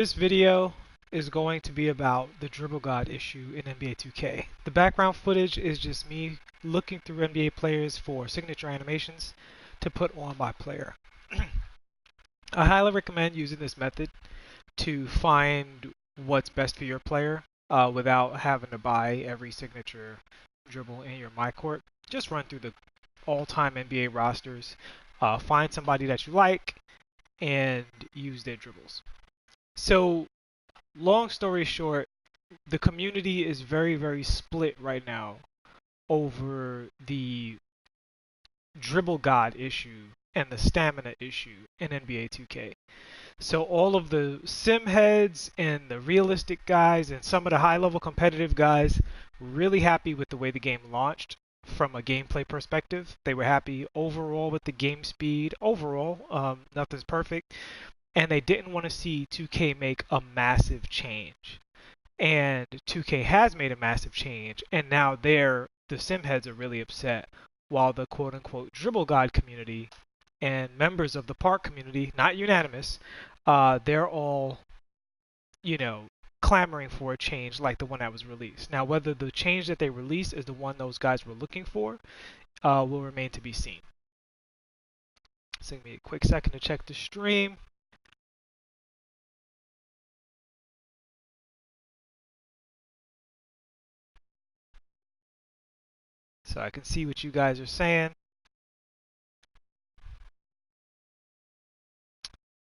This video is going to be about the dribble god issue in NBA 2K. The background footage is just me looking through NBA players for signature animations to put on my player. I highly recommend using this method to find what's best for your player without having to buy every signature dribble in your my court. Just run through the all-time NBA rosters, find somebody that you like, and use their dribbles. So, long story short, the community is very, very split right now over the dribble god issue and the stamina issue in NBA 2K. So all of the sim heads and the realistic guys and some of the high level competitive guys were really happy with the way the game launched from a gameplay perspective. They were happy overall with the game speed. Overall, nothing's perfect. And they didn't want to see 2K make a massive change. And 2K has made a massive change, and now the sim heads are really upset, while the quote unquote dribble god community and members of the park community, not unanimous, they're all, you know, clamoring for a change like the one that was released. Now, whether the change that they released is the one those guys were looking for will remain to be seen. So give me a quick second to check the stream. So I can see what you guys are saying.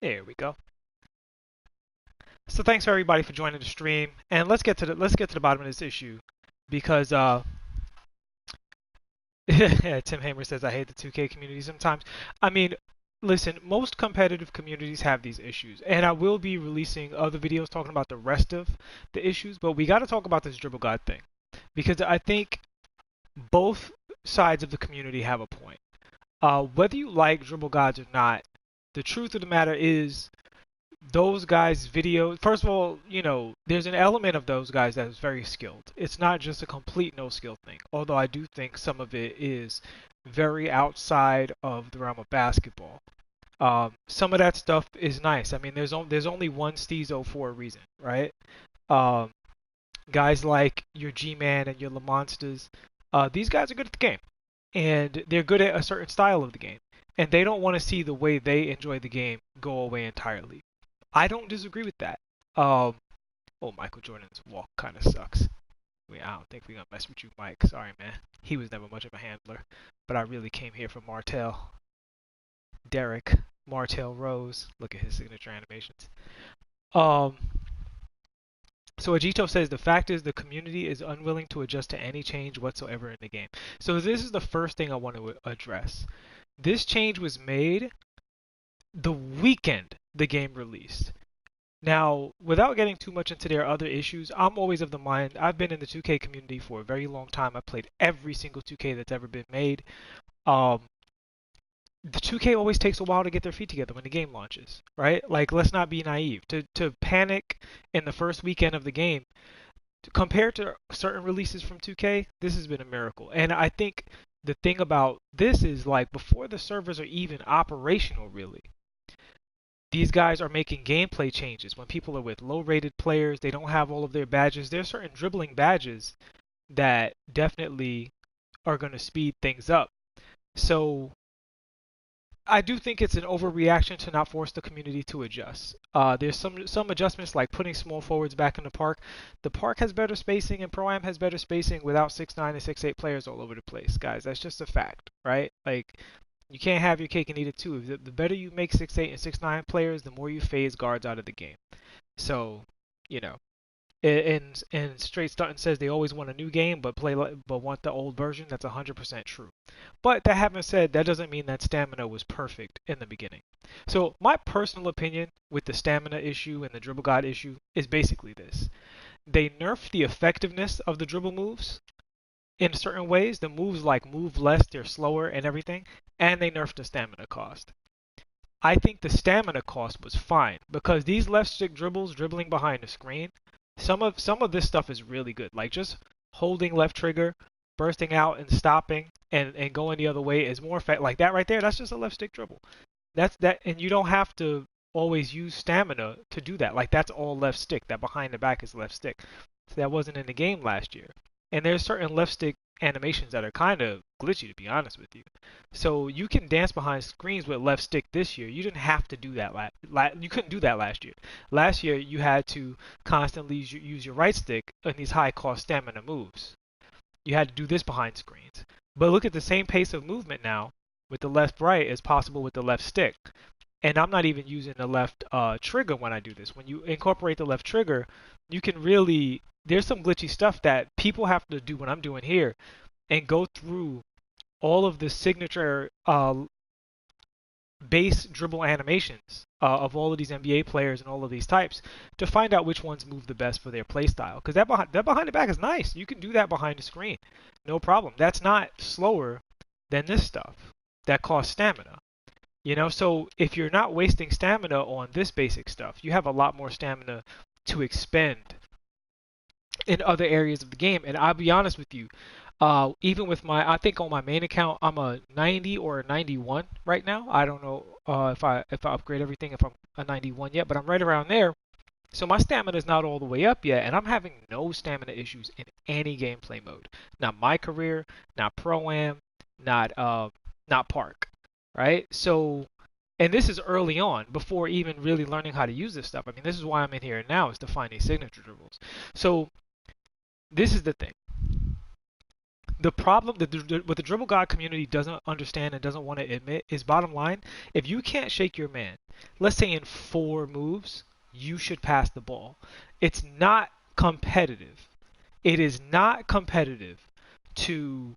There we go. So thanks for everybody for joining the stream, and let's get to the bottom of this issue, because Tim Hamer says I hate the 2K community sometimes. I mean, listen, most competitive communities have these issues, and I will be releasing other videos talking about the rest of the issues, but we got to talk about this dribble god thing, because I think both sides of the community have a point. Whether you like dribble gods or not, the truth of the matter is those guys' videos. First of all, there's an element of those guys that is very skilled. It's not just a complete no skill thing. Although I do think some of it is very outside of the realm of basketball. Some of that stuff is nice. I mean, there's only one Steezo for a reason, right? Um, Guys like your G-Man and your LaMonsters, these guys are good at the game, and they're good at a certain style of the game, and they don't want to see the way they enjoy the game go away entirely. I don't disagree with that. Michael Jordan's walk kind of sucks. I don't think we're gonna mess with you, Mike. Sorry, man. He was never much of a handler, but I really came here for Martell. Derek Martell Rose. Look at his signature animations. Um, so Ajito says the fact is the community is unwilling to adjust to any change whatsoever in the game. So this is the first thing I want to address. This change was made the weekend the game released. Now, without getting too much into their other issues, I'm always of the mind, I've been in the 2K community for a very long time. I've played every single 2K that's ever been made. The 2K always takes a while to get their feet together when the game launches, right? Like, let's not be naive. To panic in the first weekend of the game, compared to certain releases from 2K, this has been a miracle. And I think the thing about this is, like, before the servers are even operational, really, these guys are making gameplay changes. When people are with low-rated players, they don't have all of their badges. There's certain dribbling badges that definitely are going to speed things up. So I do think it's an overreaction to not force the community to adjust. There's some adjustments, like putting small forwards back in the park. The park has better spacing, and Pro-Am has better spacing without 6'9" and 6'8" players all over the place, guys. That's just a fact, right? Like, you can't have your cake and eat it too. The better you make 6'8" and 6'9" players, the more you phase guards out of the game. So, you know, and Straight Stunton says they always want a new game, but want the old version. That's 100% true. But that having said, that doesn't mean that stamina was perfect in the beginning. So my personal opinion with the stamina issue and the dribble god issue is basically this: they nerfed the effectiveness of the dribble moves in certain ways. The moves like move less, they're slower and everything, and they nerfed the stamina cost. I think the stamina cost was fine because these left stick dribbles, dribbling behind the screen, some of this stuff is really good. Like just holding left trigger, bursting out and stopping and going the other way is more effective. Like that right there, that's just a left stick dribble. And you don't have to always use stamina to do that. Like that's all left stick. That behind the back is left stick. So that wasn't in the game last year. And there's certain left stick animations that are kind of glitchy, to be honest with you. So you can dance behind screens with left stick this year. You didn't have to do that. You couldn't do that last year. Last year you had to constantly use your right stick in these high cost stamina moves. You had to do this behind screens. But look at the same pace of movement now with the left right as possible with the left stick. And I'm not even using the left trigger when I do this. When you incorporate the left trigger, you can really, there's some glitchy stuff that people have to do what I'm doing here and go through all of the signature base dribble animations of all of these NBA players and all of these types to find out which ones move the best for their play style. Because that behind the back is nice. You can do that behind the screen. No problem. That's not slower than this stuff that costs stamina. You know, so if you're not wasting stamina on this basic stuff, you have a lot more stamina to expend in other areas of the game. And I'll be honest with you, even with I think on my main account, I'm a 90 or a 91 right now. I don't know if I upgrade everything, if I'm a 91 yet, but I'm right around there. So my stamina is not all the way up yet, and I'm having no stamina issues in any gameplay mode. Not my career, not Pro-Am, not Park, right? So, and this is early on, before even really learning how to use this stuff. I mean, this is why I'm in here now, is to find these signature dribbles. So this is the thing. The problem that what the Dribble God community doesn't understand and doesn't want to admit is, bottom line, if you can't shake your man, let's say in 4 moves, you should pass the ball. It's not competitive. It is not competitive to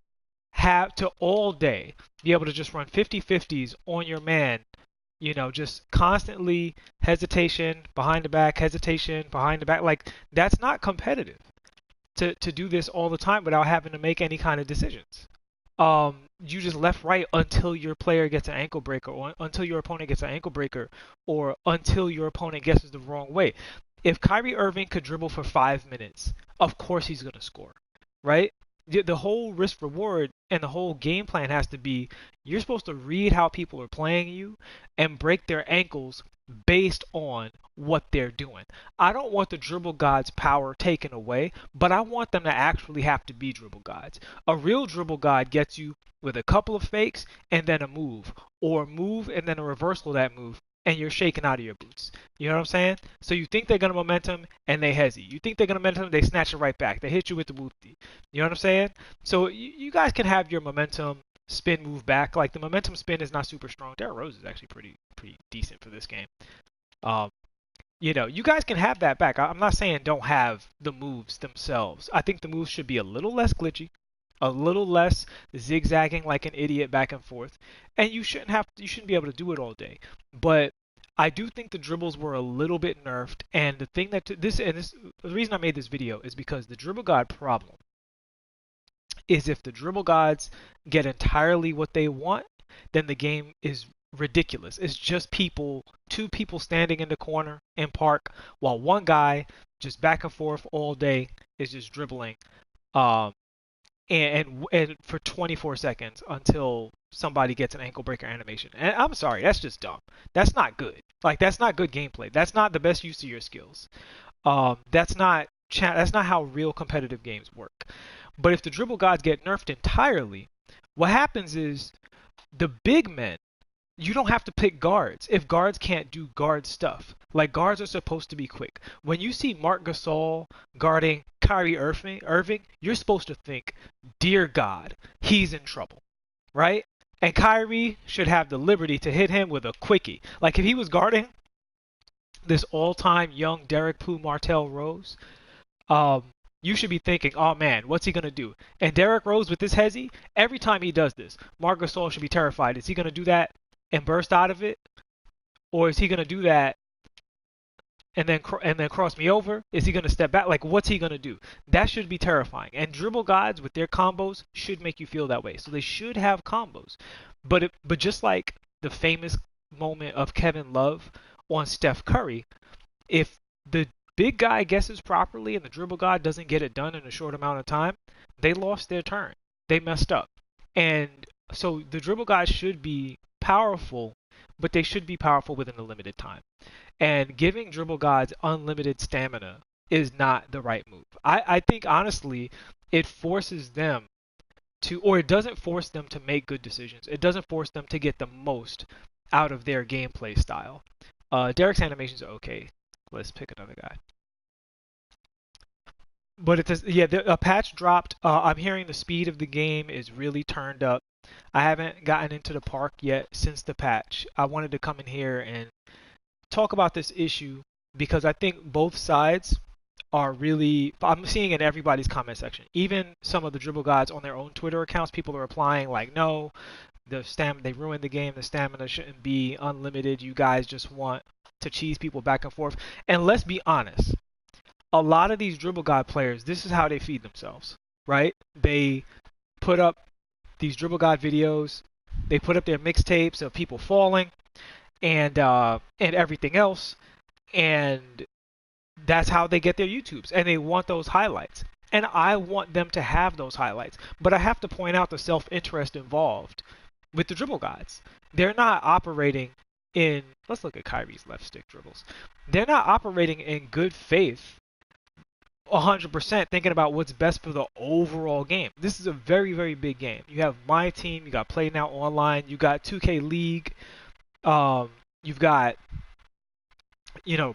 have to all day be able to just run 50-50s on your man, you know, just constantly hesitation, behind the back, hesitation, behind the back. Like, that's not competitive. To do this all the time without having to make any kind of decisions. You just left right until your player gets an ankle breaker, or until your opponent gets an ankle breaker, or until your opponent guesses the wrong way. If Kyrie Irving could dribble for 5 minutes, of course he's going to score, right? The whole risk reward and the whole game plan has to be, you're supposed to read how people are playing you and break their ankles based on what they're doing. I don't want the dribble gods' power taken away, but I want them to actually have to be dribble gods. A real dribble god gets you with a couple of fakes and then a move, or a move and then a reversal of that move, and you're shaking out of your boots. You know what I'm saying? So you think they're going to momentum, and they hezzy. You think they're going to momentum, they snatch it right back. They hit you with the whoopty. You know what I'm saying? So you guys can have your momentum spin move back. Like, the momentum spin is not super strong. Derrick Rose is actually pretty decent for this game. You know, you guys can have that back. I'm not saying don't have the moves themselves. I think the moves should be a little less glitchy, a little less zigzagging like an idiot back and forth, and you shouldn't be able to do it all day. But I do think the dribbles were a little bit nerfed, and the thing that the reason I made this video is because the dribble god problem is, if the dribble gods get entirely what they want, then the game is ridiculous. It's just two people standing in the corner in Park, while one guy just back and forth all day is just dribbling, and for 24 seconds until somebody gets an ankle breaker animation. And I'm sorry, that's just dumb. That's not good. Like, that's not good gameplay. That's not the best use of your skills. That's not how real competitive games work. But if the dribble gods get nerfed entirely, what happens is the big men, you don't have to pick guards if guards can't do guard stuff. Like, guards are supposed to be quick. When you see Marc Gasol guarding Kyrie Irving, you're supposed to think, dear God, he's in trouble, right? And Kyrie should have the liberty to hit him with a quickie. Like, if he was guarding this all-time young Derek Pooh Martell Rose, you should be thinking, oh man, what's he going to do? And Derrick Rose with this hezzy, every time he does this, Marc Gasol should be terrified. Is he going to do that and burst out of it? Or is he going to do that and then cross me over? Is he going to step back? Like, what's he going to do? That should be terrifying. And dribble gods with their combos should make you feel that way. So they should have combos. But just like the famous moment of Kevin Love on Steph Curry, if the big guy guesses properly and the dribble god doesn't get it done in a short amount of time, they lost their turn. They messed up. And so the dribble god should be powerful but they should be powerful within a limited time. And giving Dribble Gods unlimited stamina is not the right move. I think honestly, it forces them to, or it doesn't force them to make good decisions. It doesn't force them to get the most out of their gameplay style. Derek's animations are okay. Let's pick another guy. But it does, yeah, a patch dropped. I'm hearing the speed of the game is really turned up. I haven't gotten into the park yet since the patch. I wanted to come in here and talk about this issue because I think both sides are really. I'm seeing in everybody's comment section, even some of the Dribble Gods on their own Twitter accounts, people are replying like, "No, they ruined the game. The stamina shouldn't be unlimited. You guys just want to cheese people back and forth." And let's be honest, a lot of these Dribble God players, this is how they feed themselves, right? They put up these Dribble God videos. They put up their mixtapes of people falling and everything else, and that's how they get their YouTubes, and they want those highlights. And I want them to have those highlights, but I have to point out the self-interest involved with the Dribble Gods. They're not operating in. Let's look at Kyrie's left stick dribbles. They're not operating in good faith 100% thinking about what's best for the overall game. This is a very, very big game. You have my team, you got Play Now Online, you got 2K League, you've got,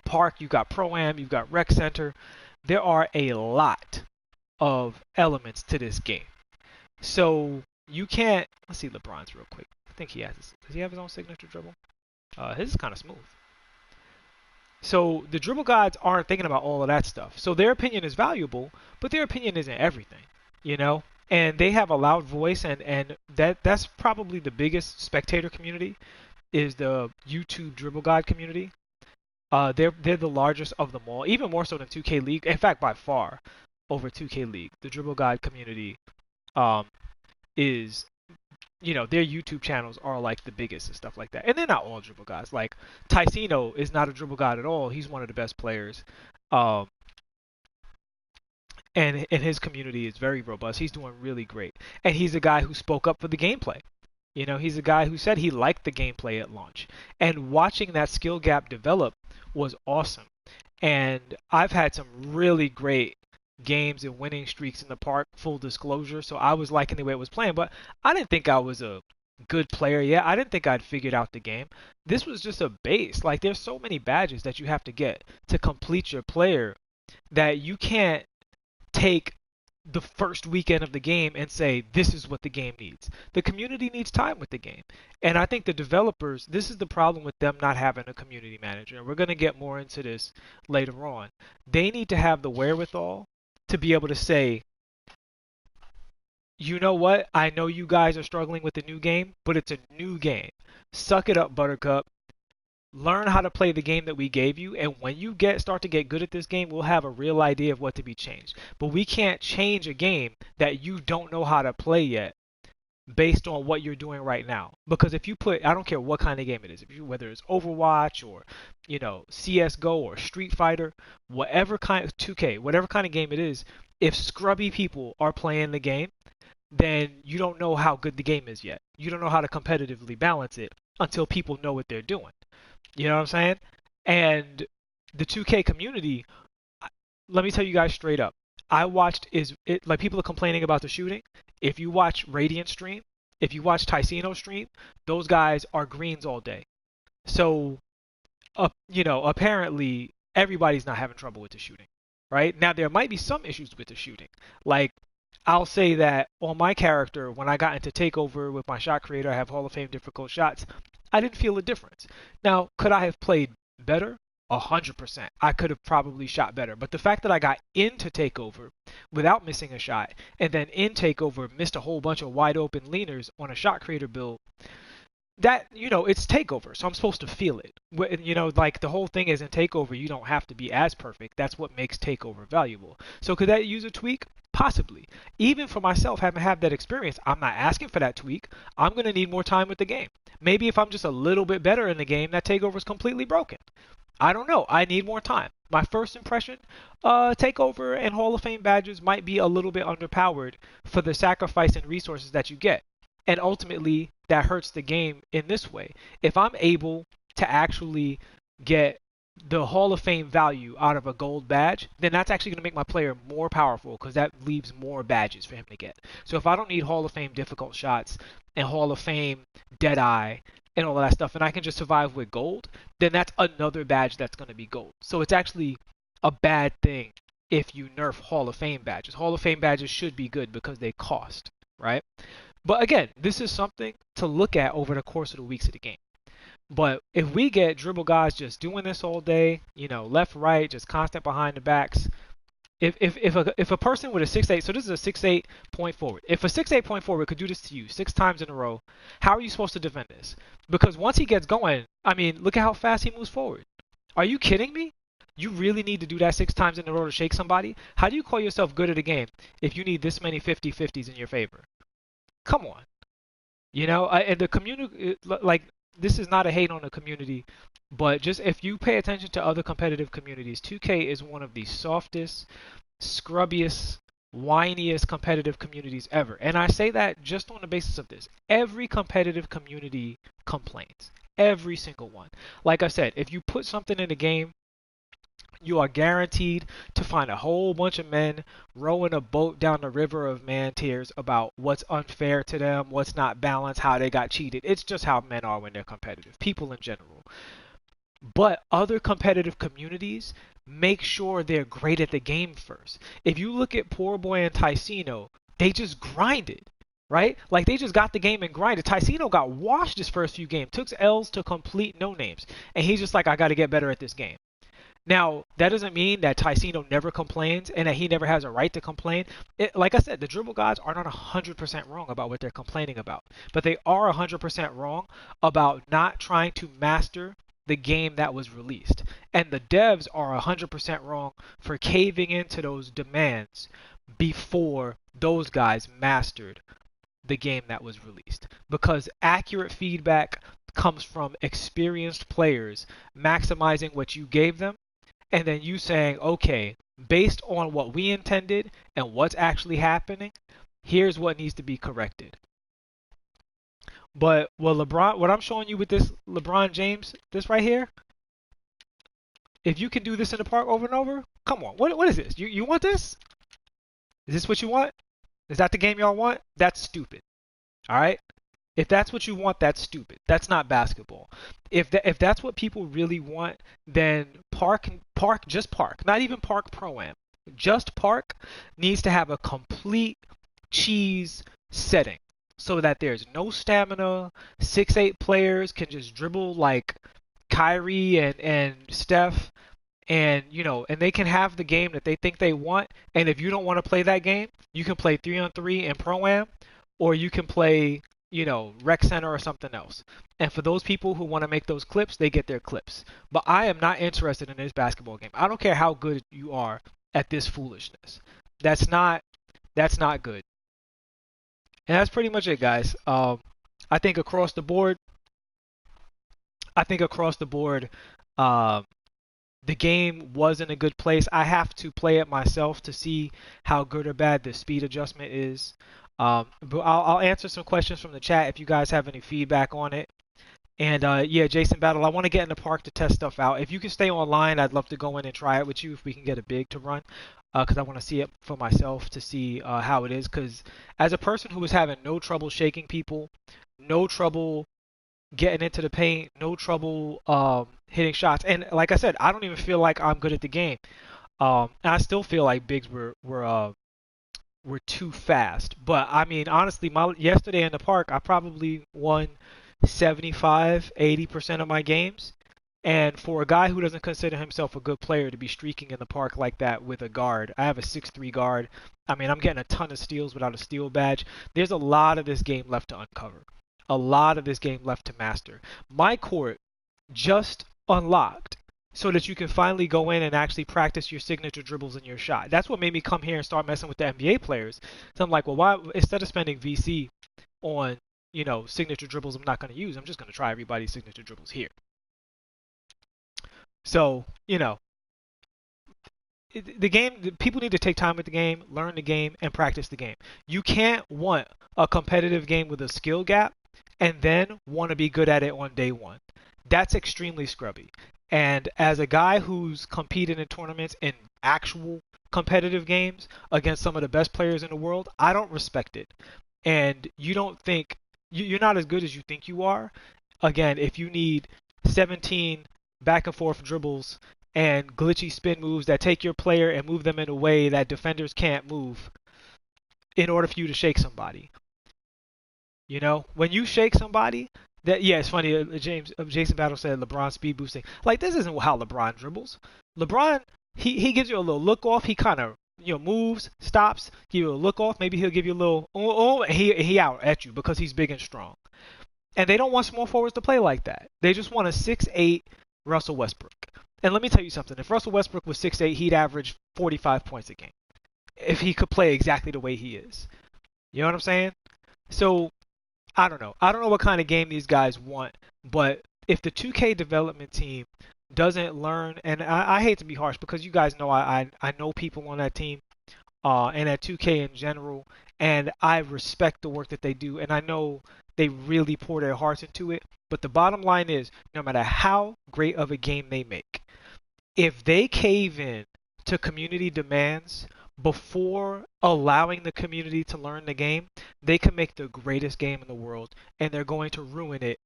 Park, you've got Pro-Am, you've got Rec Center. There are a lot of elements to this game. So you can't, let's see LeBron's real quick. I think he has his, does he have his own signature dribble? His is kind of smooth. So the Dribble Gods aren't thinking about all of that stuff. So their opinion is valuable, but their opinion isn't everything, And they have a loud voice, and that's probably the biggest spectator community is the YouTube Dribble God community. They're the largest of them all, even more so than 2K League. In fact, by far over 2K League, the Dribble God community is. Their YouTube channels are like the biggest and stuff like that. And they're not all Dribble Gods. Like, Ticino is not a Dribble God at all. He's one of the best players. And his community is very robust. He's doing really great. And he's a guy who spoke up for the gameplay. He's a guy who said he liked the gameplay at launch. And watching that skill gap develop was awesome. And I've had some really great games and winning streaks in the park, full disclosure, so I was liking the way it was playing, but I didn't think I was a good player yet. I didn't think I'd figured out the game. This was just a base. Like, there's so many badges that you have to get to complete your player that you can't take the first weekend of the game and say, this is what the game needs. The community needs time with the game. And I think the developers, this is the problem with them not having a community manager. And we're going to get more into this later on. They need to have the wherewithal to be able to say, you know what? I know you guys are struggling with the new game, but it's a new game. Suck it up, Buttercup. Learn how to play the game that we gave you, and when you start to get good at this game, we'll have a real idea of what to be changed. But we can't change a game that you don't know how to play yet based on what you're doing right now. Because if you put, I don't care what kind of game it is, whether it's Overwatch or, CSGO or Street Fighter, whatever kind of 2K, whatever kind of game it is, if scrubby people are playing the game, then you don't know how good the game is yet. You don't know how to competitively balance it until people know what they're doing. You know what I'm saying? And the 2K community, let me tell you guys straight up. I watched like people are complaining about the shooting. If you watch Radiant stream, if you watch Ticino stream, those guys are greens all day. So, apparently everybody's not having trouble with the shooting, right? Now there might be some issues with the shooting. Like, I'll say that on my character, when I got into Takeover with my shot creator, I have Hall of Fame difficult shots. I didn't feel a difference. Now, could I have played better? 100%. I could have probably shot better. But the fact that I got into Takeover without missing a shot, and then in Takeover missed a whole bunch of wide open leaners on a shot creator build, that, it's Takeover, so I'm supposed to feel it. Like the whole thing is in Takeover, you don't have to be as perfect. That's what makes Takeover valuable. So could that use a tweak? Possibly. Even for myself, having had that experience, I'm not asking for that tweak. I'm going to need more time with the game. Maybe if I'm just a little bit better in the game, that Takeover is completely broken. I don't know. I need more time. My first impression, Takeover and Hall of Fame badges might be a little bit underpowered for the sacrifice and resources that you get. And ultimately, that hurts the game in this way. If I'm able to actually get the Hall of Fame value out of a gold badge, then that's actually going to make my player more powerful because that leaves more badges for him to get. So if I don't need Hall of Fame difficult shots and Hall of Fame Deadeye and all of that stuff, and I can just survive with gold, then that's another badge that's going to be gold. So it's actually a bad thing if you nerf Hall of Fame badges. Hall of Fame badges should be good because they cost, right? But again, this is something to look at over the course of the weeks of the game. But if we get dribble guys just doing this all day, left, right, just constant behind the backs. If a person with a 6'8", so this is a 6'8" point forward. If a 6'8" point forward could do this to you 6 times in a row, how are you supposed to defend this? Because once he gets going, I mean, look at how fast he moves forward. Are you kidding me? You really need to do that 6 times in a row to shake somebody? How do you call yourself good at a game if you need this many 50-50s in your favor? Come on. And the community, like, this is not a hate on the community, but just if you pay attention to other competitive communities, 2K is one of the softest, scrubbiest, whiniest competitive communities ever. And I say that just on the basis of this. Every competitive community complains. Every single one. Like I said, if you put something in the game, you are guaranteed to find a whole bunch of men rowing a boat down the river of man tears about what's unfair to them, what's not balanced, how they got cheated. It's just how men are when they're competitive, people in general. But other competitive communities make sure they're great at the game first. If you look at Poor Boy and Ticino, they just grinded, right? Like they just got the game and grinded. Ticino got washed his first few games, took L's to complete no names, and he's just like, I got to get better at this game. Now, that doesn't mean that Ticino never complains and that he never has a right to complain. Like I said, the dribble gods are not 100% wrong about what they're complaining about, but they are 100% wrong about not trying to master the game that was released. And the devs are 100% wrong for caving into those demands before those guys mastered the game that was released. Because accurate feedback comes from experienced players maximizing what you gave them, and then you saying, okay, based on what we intended and what's actually happening, here's what needs to be corrected. But what I'm showing you with this LeBron James, this right here, if you can do this in the park over and over, come on, what is this? You want this? Is this what you want? Is that the game y'all want? That's stupid. All right? If that's what you want, that's stupid. That's not basketball. If that's what people really want, then Park, not even Park Pro-Am, just Park needs to have a complete cheese setting so that there's no stamina. 6'8" players can just dribble like Kyrie and Steph, and and they can have the game that they think they want. And if you don't want to play that game, you can play 3-on-3 in Pro-Am, or you can play Rec Center or something else. And for those people who want to make those clips, they get their clips. But I am not interested in this basketball game. I don't care how good you are at this foolishness. That's not good. And that's pretty much it, guys. I think across the board, the game was in a good place. I have to play it myself to see how good or bad the speed adjustment is. But I'll answer some questions from the chat if you guys have any feedback on it. And yeah, Jason Battle, I want to get in the park to test stuff out. If you can stay online, I'd love to go in and try it with you if we can get a big to run, because I want to see it for myself to see how it is. Because as a person who was having no trouble shaking people, no trouble getting into the paint, no trouble hitting shots, and like I said, I don't even feel like I'm good at the game. And I still feel like bigs were too fast. But I mean, honestly, yesterday in the park, I probably won 75-80% of my games. And for a guy who doesn't consider himself a good player to be streaking in the park like that with a guard, I have a 6'3" guard. I mean, I'm getting a ton of steals without a steal badge. There's a lot of this game left to uncover. A lot of this game left to master. My court just unlocked so that you can finally go in and actually practice your signature dribbles in your shot. That's what made me come here and start messing with the NBA players. So I'm like, well, why, instead of spending VC on, signature dribbles I'm not going to use, I'm just going to try everybody's signature dribbles here. So, the game, people need to take time with the game, learn the game, and practice the game. You can't want a competitive game with a skill gap and then want to be good at it on day one. That's extremely scrubby. And as a guy who's competed in tournaments in actual competitive games against some of the best players in the world, I don't respect it. And you don't think you're not as good as you think you are. Again, if you need 17 back and forth dribbles and glitchy spin moves that take your player and move them in a way that defenders can't move in order for you to shake somebody. You know, when you shake somebody, that yeah, it's funny. Jason Battle said LeBron speed boosting. Like this isn't how LeBron dribbles. LeBron he gives you a little look off. He kind of moves, stops, give you a look off. Maybe he'll give you a little and he out at you because he's big and strong. And they don't want small forwards to play like that. They just want a 6'8" Russell Westbrook. And let me tell you something. If Russell Westbrook was 6'8", he'd average 45 points a game. If he could play exactly the way he is. You know what I'm saying? So I don't know. I don't know what kind of game these guys want, but if the 2K development team doesn't learn, and I hate to be harsh because you guys know I know people on that team and at 2K in general, and I respect the work that they do, and I know they really pour their hearts into it. But the bottom line is, no matter how great of a game they make, if they cave in to community demands before allowing the community to learn the game, they can make the greatest game in the world, and they're going to ruin it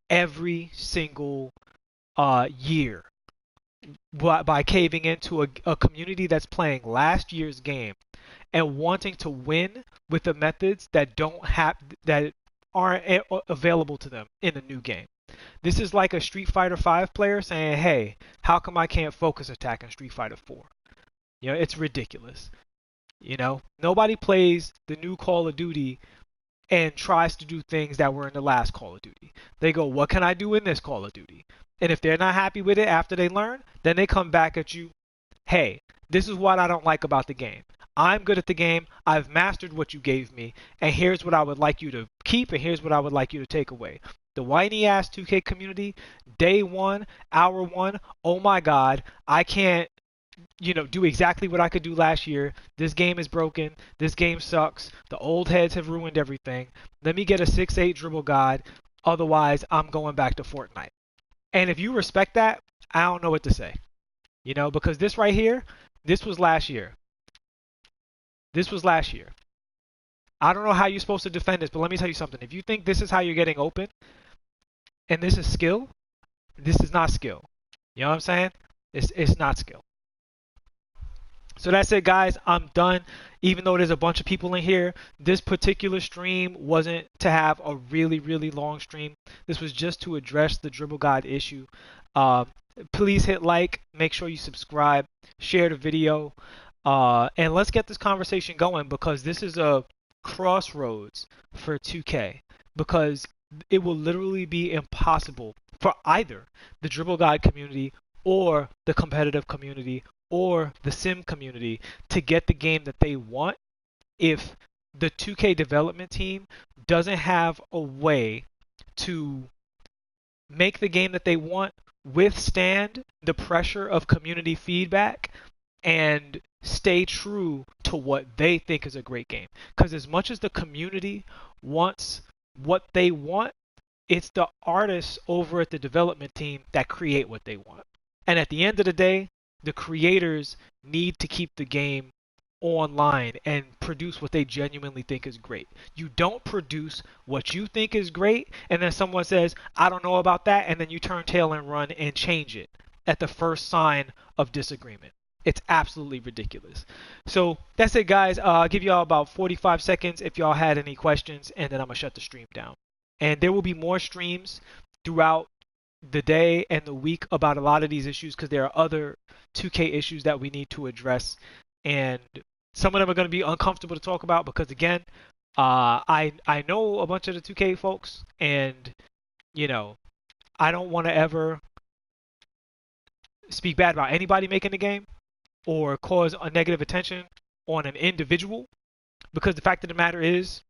every single year by caving into a community that's playing last year's game and wanting to win with the methods that aren't available to them in the new game. This is like a Street Fighter 5 player saying, "Hey, how come I can't focus attack in Street Fighter 4?" It's ridiculous. Nobody plays the new Call of Duty and tries to do things that were in the last Call of Duty. They go, "What can I do in this Call of Duty?" And if they're not happy with it after they learn, then they come back at you, "Hey, this is what I don't like about the game. I'm good at the game. I've mastered what you gave me, and here's what I would like you to keep, and here's what I would like you to take away." The whiny ass 2K community, day one, hour one, oh my god, I can't do exactly what I could do last year. This game is broken. This game sucks. The old heads have ruined everything. Let me get a 6'8" dribble god. Otherwise, I'm going back to Fortnite. And if you respect that, I don't know what to say. Because this right here, this was last year. This was last year. I don't know how you're supposed to defend this, but let me tell you something. If you think this is how you're getting open, and this is skill, this is not skill. You know what I'm saying? It's not skill. So that's it, guys. I'm done. Even though there's a bunch of people in here, this particular stream wasn't to have a really, really long stream. This was just to address the Dribble God issue. Please hit like, make sure you subscribe, share the video, and let's get this conversation going because this is a crossroads for 2K because it will literally be impossible for either the Dribble God community or the competitive community or the sim community to get the game that they want if the 2K development team doesn't have a way to make the game that they want withstand the pressure of community feedback and stay true to what they think is a great game. Because as much as the community wants what they want, it's the artists over at the development team that create what they want. And at the end of the day, the creators need to keep the game online and produce what they genuinely think is great. You don't produce what you think is great and then someone says, "I don't know about that," and then you turn tail and run and change it at the first sign of disagreement. It's absolutely ridiculous. So that's it, guys. I'll give y'all about 45 seconds if y'all had any questions, and then I'm going to shut the stream down. And there will be more streams throughout the day and the week about a lot of these issues because there are other 2K issues that we need to address, and some of them are going to be uncomfortable to talk about because again, I know a bunch of the 2K folks, and I don't want to ever speak bad about anybody making the game or cause a negative attention on an individual because the fact of the matter is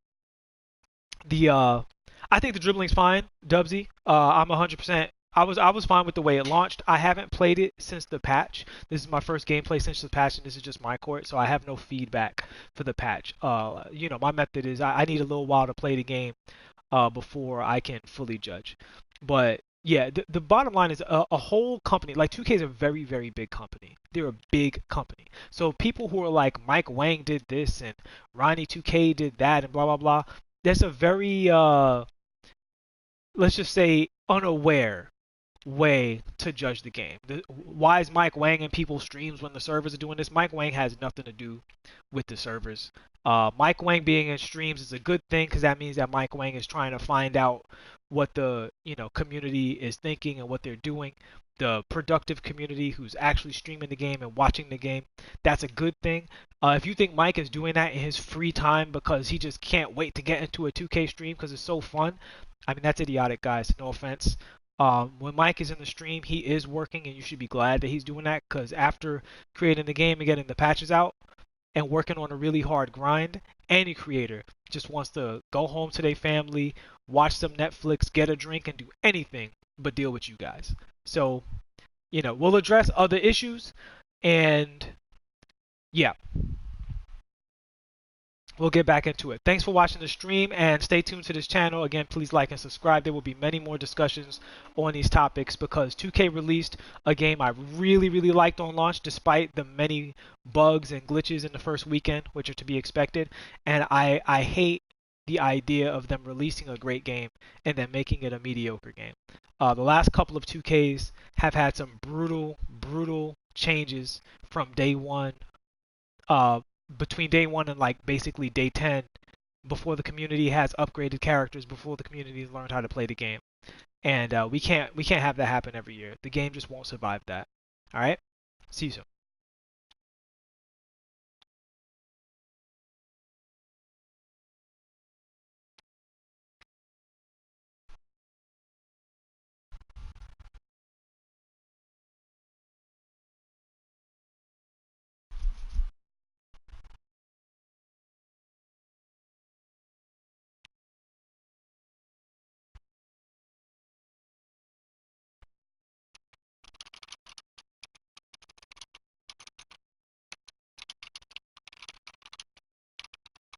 I think the dribbling's fine, Dubsy. I'm 100% I was fine with the way it launched. I haven't played it since the patch. This is my first gameplay since the patch, and this is just my court, so I have no feedback for the patch. My method is I need a little while to play the game before I can fully judge. But yeah, the bottom line is a whole company like 2K is a very very big company. They're a big company. So people who are like Mike Wang did this and Ronnie 2K did that and blah blah blah. That's a very let's just say unaware way to judge the game. Why is Mike Wang in people's streams when the servers are doing this? Mike Wang has nothing to do with the servers. Mike Wang being in streams is a good thing because that means that Mike Wang is trying to find out what the community is thinking and what they're doing. The productive community who's actually streaming the game and watching the game, that's a good thing. If you think Mike is doing that in his free time because he just can't wait to get into a 2K stream because it's so fun, I mean that's idiotic, guys. No offense. When Mike is in the stream, he is working, and you should be glad that he's doing that because after creating the game and getting the patches out and working on a really hard grind, any creator just wants to go home to their family, watch some Netflix, get a drink, and do anything but deal with you guys. So, we'll address other issues, and yeah, we'll get back into it. Thanks for watching the stream and stay tuned to this channel. Again, please like and subscribe. There will be many more discussions on these topics because 2K released a game I really, really liked on launch despite the many bugs and glitches in the first weekend, which are to be expected. And I hate the idea of them releasing a great game and then making it a mediocre game. The last couple of 2Ks have had some brutal, brutal changes from day one. Between day one and like basically day 10 before the community has upgraded characters, before the community has learned how to play the game, and we can't have that happen every year. The game just won't survive that. All right, see you soon.